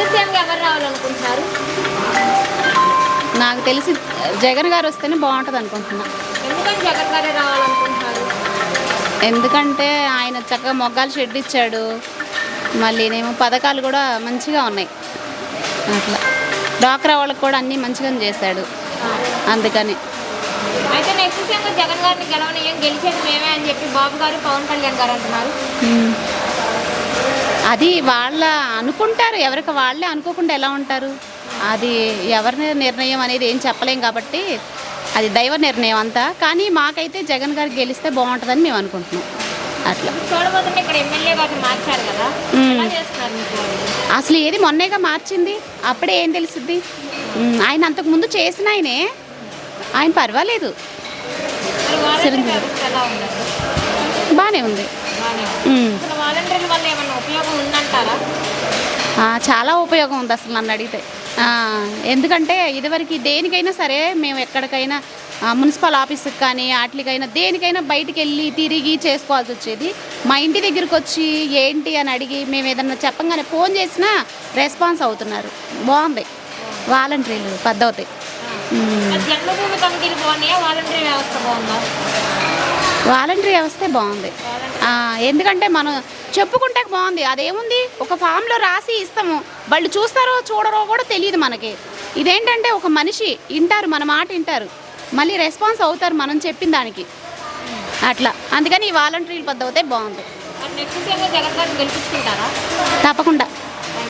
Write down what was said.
Next సీఎంగా ఎవరు రావాలనుకుంటున్నారు? నాకు తెలిసి జగన్ గారు వస్తేనే బాగుంటుంది అనుకుంటున్నా. ఎందుకని జగన్ గారే రావాలనుకుంటున్నారు? ఎందుకంటే ఆయన చక్కగా మొగ్గాలు షెడ్ ఇచ్చాడు, మళ్ళీనేమో పథకాలు కూడా మంచిగా ఉన్నాయి. అట్లా డ్వాక్రా వాళ్ళకి కూడా అన్నీ మంచిగా చేశాడు, అందుకని. అయితే నెక్స్ట్ సీఎంగా జగన్ గారిని గెలవనీయం, గెలిచేది మేమే అని చెప్పి బాబు గారు పవన్ కళ్యాణ్ గారు అంటున్నారు. అది వాళ్ళ అనుకుంటారు, ఎవరికి వాళ్ళే అనుకోకుండా ఎలా ఉంటారు? అది ఎవరి నిర్ణయం అనేది ఏం చెప్పలేం కాబట్టి అది దైవ నిర్ణయం అంతా. కానీ మాకైతే జగన్ గారు గెలిస్తే బాగుంటుందని మేము అనుకుంటున్నాం. అట్లా చూడబోతుంటే ఇక్కడ ఎమ్మెల్యే గారిని మార్చారు కదా, ఎలా చేస్తున్నారు మీకు? అసలు ఏది మొన్నేగా మార్చింది, అప్పుడే ఏం తెలుస్తుంది? ఆయన అంతకుముందు చేసిన ఆయన పర్వాలేదు, బాగానే ఉంది. వాలంటీర్ల వల్ల ఏమన్నా ఉపయోగం ఉందంటారా? చాలా ఉపయోగం ఉంది అసలు నన్ను అడిగితే. ఎందుకంటే ఇదివరకు దేనికైనా సరే మేము ఎక్కడికైనా మున్సిపల్ ఆఫీస్కి కానీ వాటికైనా దేనికైనా బయటికి వెళ్ళి తిరిగి చేసుకోవాల్సి వచ్చేది. మా ఇంటి దగ్గరికి వచ్చి ఏంటి అని అడిగి మేము ఏదన్నా చెప్పంగానే ఫోన్ చేసినా రెస్పాన్స్ అవుతున్నారు. బాగుంది వాలంటీర్లు పద్ధతి. జన్మభూమి కమిటీలు బాగున్నాయా, వాలంటీర్ వ్యవస్థ బాగుందా? వాలంటీర్ వ్యవస్థే బాగుంది. ఎందుకంటే మనం చెప్పుకుంటే బాగుంది. అదేముంది, ఒక ఫామ్లో రాసి ఇస్తాము, వాళ్ళు చూస్తారో చూడరో కూడా తెలియదు మనకి. ఇదేంటంటే ఒక మనిషి వింటారు, మన మాట వింటారు, మళ్ళీ రెస్పాన్స్ అవుతారు మనం చెప్పిన దానికి. అట్లా అందుకని ఈ వాలంటీర్ పద్ధతే బాగుంది. నెక్స్ట్ సీఎంగా జగన్ గారిని గెలిపించుకుంటారా? తప్పకుండా.